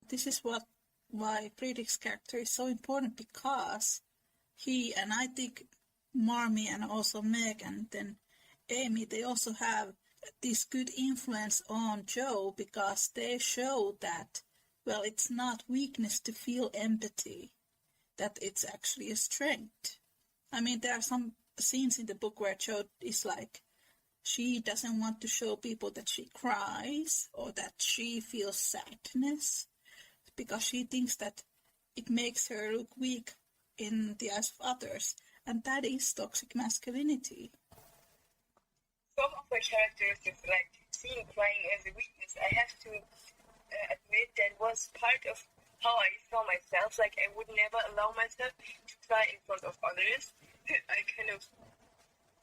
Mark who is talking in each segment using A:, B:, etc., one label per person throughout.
A: This is why Friedrich's character is so important, because he, and I think Marmee and also Meg and then Amy, they also have this good influence on Joe, because they show that, well, it's not weakness to feel empathy, that it's actually a strength. I mean, there are some scenes in the book where Joe is like, she doesn't want to show people that she cries or that she feels sadness, because she thinks that it makes her look weak in the eyes of others, and that is toxic masculinity.
B: Some of my characteristics, like seeing crying as a weakness, I have to admit that was part of how I saw myself. Like, I would never allow myself to cry in front of others. I kind of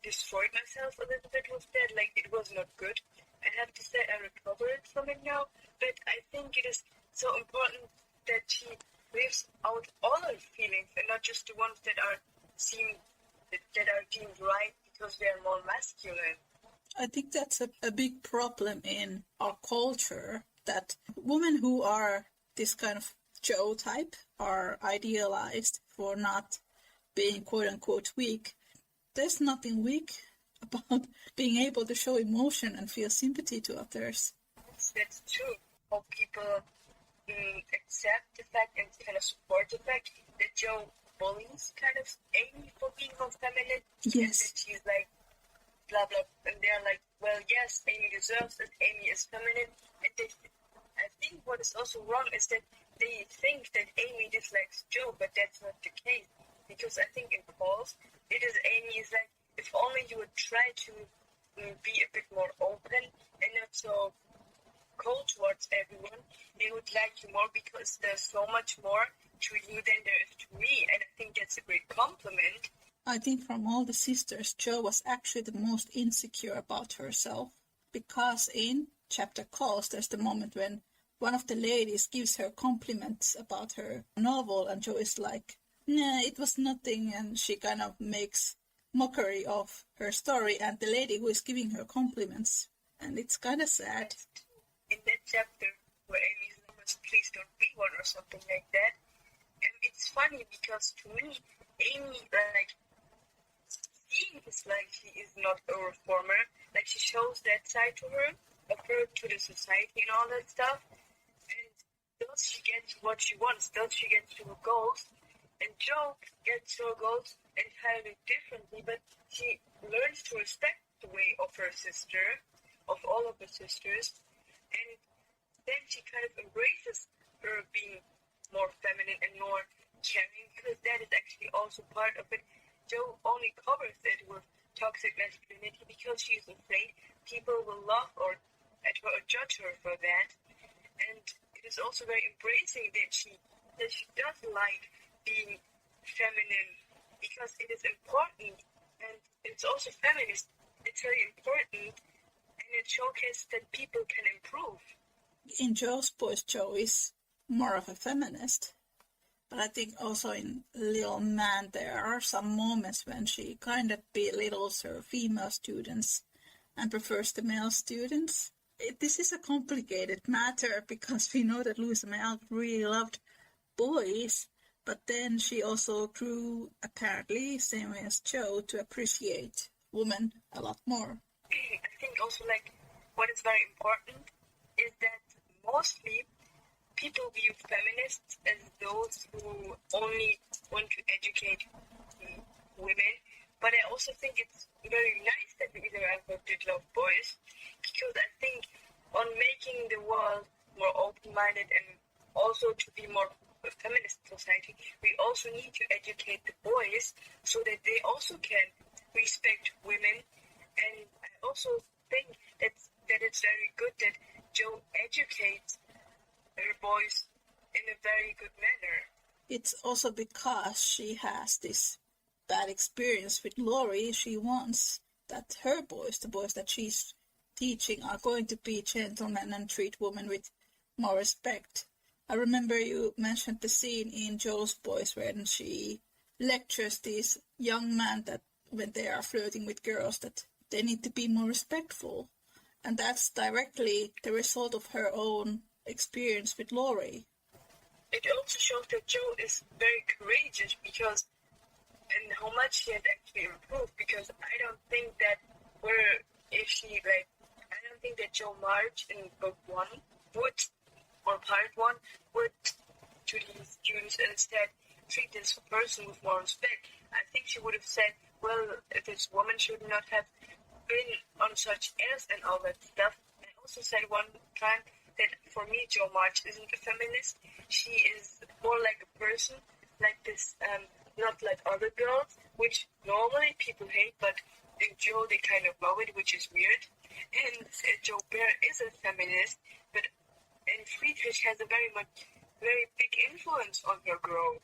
B: destroyed myself a little bit with that. Like, it was not good. I have to say I recovered from it now, but I think it is so important that she lives out all her feelings and not just the ones that are deemed right because they are more masculine.
A: I think that's a big problem in our culture, that women who are this kind of Joe type are idealized for not being quote-unquote weak. There's nothing weak about being able to show emotion and feel sympathy to others.
B: That's true. How people accept the fact and kind of support the fact that Joe bullies kind of Amy for being more feminine.
A: Yes.
B: And that she's like, blah, blah. And they're like, well, yes, Amy deserves it. Amy is feminine. And I think what is also wrong is that they think that Amy dislikes Joe, but that's not the case. Because I think in calls, it is Amy is like, if only you would try to be a bit more open and not so cold towards everyone, they would like you more because there's so much more to you than there is to me. And I think that's a great compliment.
A: I think from all the sisters, Jo was actually the most insecure about herself, because in chapter Calls, there's the moment when one of the ladies gives her compliments about her novel, and Jo is like, nah, it was nothing, and she kind of makes mockery of her story and the lady who is giving her compliments, and it's kind of sad.
B: In that chapter where Amy's almost, please don't be one or something like that, and it's funny because to me, Amy, like, seems like she is not a reformer, like she shows that side to her, of her to the society and all that stuff, and does she get what she wants, does she get to her goals, and Jo gets her goals entirely differently, but she learns to respect the way of her sister, of all of her sisters, and then she kind of embraces her being more feminine and more caring, because that is actually also part of it. Jo only covers it with toxic masculinity because she's afraid people will laugh or at her or judge her for that. And it is also very embracing that she does like being feminine, because it is important and it's also feminist. It's very important, and it showcases that people can improve.
A: In Jo's boys, Jo is more of a feminist. But I think also in Little Man, there are some moments when she kind of belittles her female students and prefers the male students. This is a complicated matter because we know that Louisa May Alcott really loved boys, but then she also grew, apparently, same way as Jo, to appreciate women a lot more.
B: I think also, like, what is very important is that mostly people view feminists as those who only want to educate women, but I also think it's very nice that Louisa May Alcott did love boys, because I think on making the world more open-minded and also to be more a feminist society, we also need to educate the boys so that they also can respect women. And I also think that it's very good that Jo educates her boys in a very good manner.
A: It's also because she has this bad experience with Laurie. She wants that her boys, the boys that she's teaching, are going to be gentlemen and treat women with more respect. I remember you mentioned the scene in Jo's Boys when she lectures these young men that when they are flirting with girls that they need to be more respectful. And that's directly the result of her own experience with Laurie.
B: it also shows that Joe is very courageous because, and how much she has actually improved, because I don't think that I don't think that Joe March in book 1 would, or part 1, would to these students and instead treat this person with more respect. I think she would have said, well, this woman should not have been on such airs and all that stuff. I also said one time that for me, Jo March isn't a feminist. She is more like a person, like this, not like other girls, which normally people hate, but in Jo they kind of love it, which is weird. And Jo Bear is a feminist, but and Friedrich has a very big influence on her growth.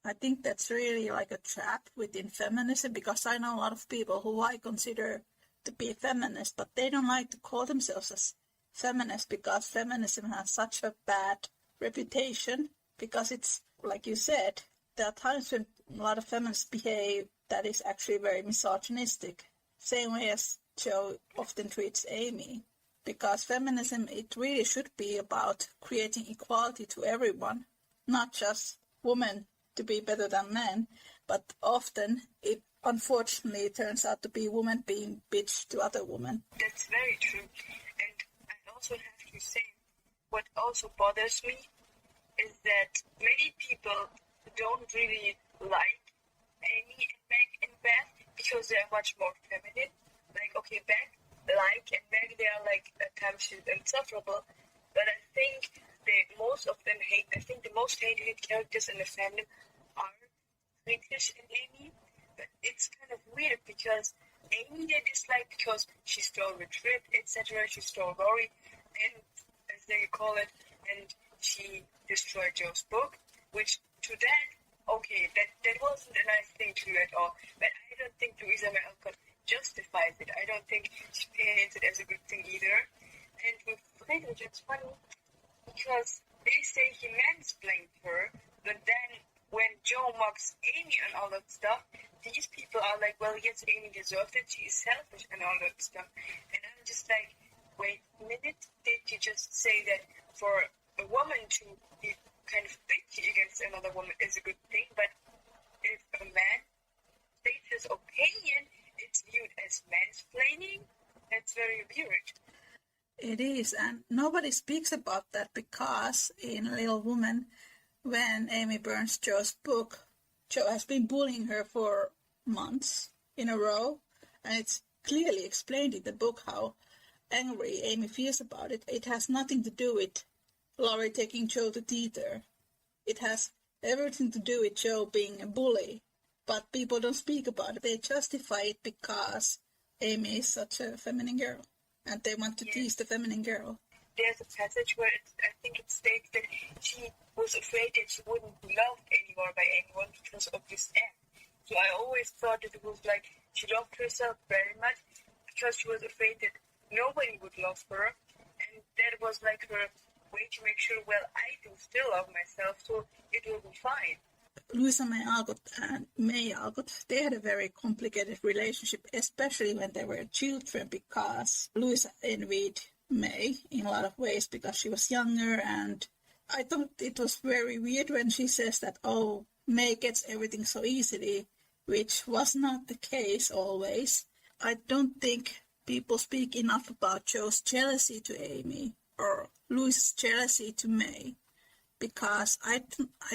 A: I think that's really like a trap within feminism, because I know a lot of people who I consider to be feminist, but they don't like to call themselves as feminist because feminism has such a bad reputation, because it's, like you said, there are times when a lot of feminists behave that is actually very misogynistic, same way as Joe often treats Amy, because feminism, it really should be about creating equality to everyone, not just women to be better than men, but often it unfortunately turns out to be women being bitched to other women.
B: That's very true. And I also have to say, what also bothers me is that many people don't really like Amy and Meg and Beth because they are much more feminine. Like, okay, Beth and Meg, they are like at times insufferable, but I think most of them hate. I think the most hated characters in the fandom are Friedrich and Amy, but it's kind of weird because Amy they dislike because she stole the trip, etc. She stole Laurie, and as they call it, and she destroyed Joe's book, which to that, okay, that wasn't a nice thing to do at all. But I don't think Louisa May Alcott justifies it. I don't think she paints it as a good thing either. And with Friedrich, it's funny because they say he mansplained her, but then when Joe mocks Amy and all that stuff, these people are like, well, yes, Amy deserved it, she is selfish and all that stuff. And I'm just like, wait a minute, did you just say that for a woman to be kind of bitchy against another woman is a good thing, but if a man states his opinion, it's viewed as mansplaining? That's very weird.
A: It is, and nobody speaks about that because in Little Woman, when Amy burns Joe's book, Joe has been bullying her for months in a row, and it's clearly explained in the book how angry Amy feels about it. It has nothing to do with Laurie taking Joe to theater. It has everything to do with Joe being a bully, but people don't speak about it. They justify it because Amy is such a feminine girl, and they want to tease the feminine girl.
B: There's a passage where I think it states that she was afraid that she wouldn't be loved anymore by anyone because of this act. So I always thought that it was like she loved herself very much because she was afraid that nobody would love her, and that was like her way to make sure, well, I do still love myself, so it will be fine.
A: Louisa May Alcott and May Alcott, they had a very complicated relationship, especially when they were children, because Louisa envied May in a lot of ways because she was younger, and I thought it was very weird when she says that, oh, May gets everything so easily, which was not the case always. I don't think people speak enough about Joe's jealousy to Amy or Louisa's jealousy to May, because I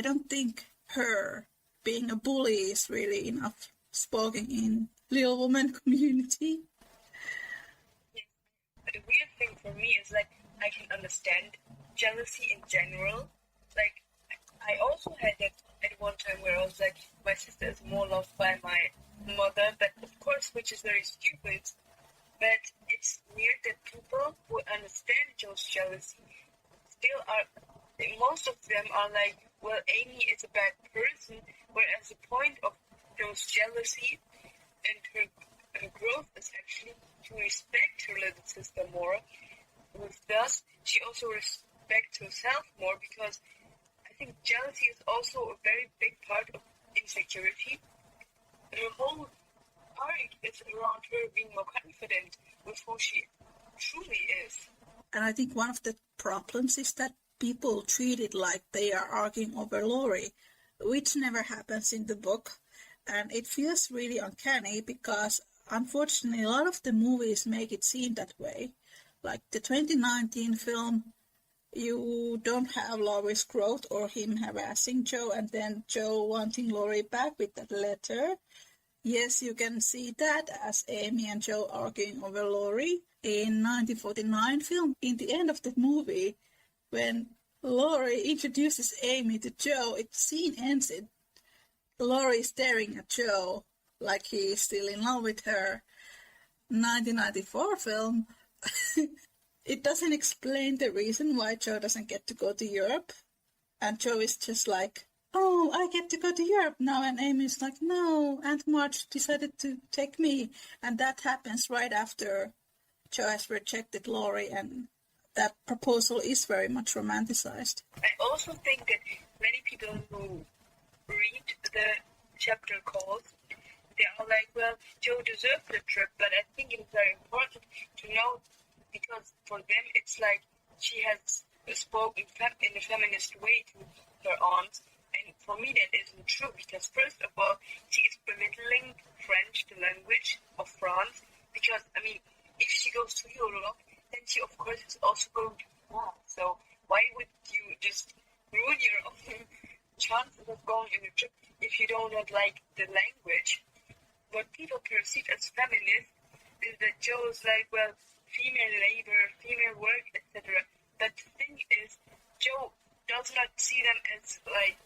A: don't think her being a bully is really enough spoken in Little Woman community.
B: The weird thing for me is like I can understand jealousy in general. Like I also had that at one time where I was like, my sister is more loved by my mother, but of course, which is very stupid. But it's weird that people who understand Joe's jealousy still are. Most of them are like, well, Amy is a bad person, whereas the point of Joe's jealousy and her growth is actually to respect her little sister more. Thus, she also respects herself more because I think jealousy is also a very big part of insecurity. Her whole arc is around her being more confident with who she truly is.
A: And I think one of the problems is that people treat it like they are arguing over Laurie, which never happens in the book. And it feels really uncanny because, unfortunately, a lot of the movies make it seem that way. Like the 2019 film, you don't have Laurie's growth or him harassing Joe and then Joe wanting Laurie back with that letter. Yes, you can see that as Amy and Joe arguing over Laurie. In 1949 film, in the end of the movie, when Laurie introduces Amy to Joe, the scene ends in Laurie staring at Joe like he is still in love with her. 1994 film, it doesn't explain the reason why Joe doesn't get to go to Europe. And Joe is just like, oh, I get to go to Europe now. And Amy's like, no, Aunt Marge decided to take me. And that happens right after Joe has rejected Laurie, and that proposal is very much romanticized.
B: I also think that many people who read the chapter calls, they are like, well, Joe deserved the trip, but I think it's very important to know, because for them it's like she has spoken in a feminist way to her aunts, and for me that isn't true, because first of all, she is belittling French, the language of France, because, I mean, if she goes to Europe, then she of course is also going to France, so why would you just ruin your own chances of going on a trip if you don't like the language? What people perceive as feminist is that Joe's like, well, female labor, female work, etc. But the thing is, Joe does not see them as like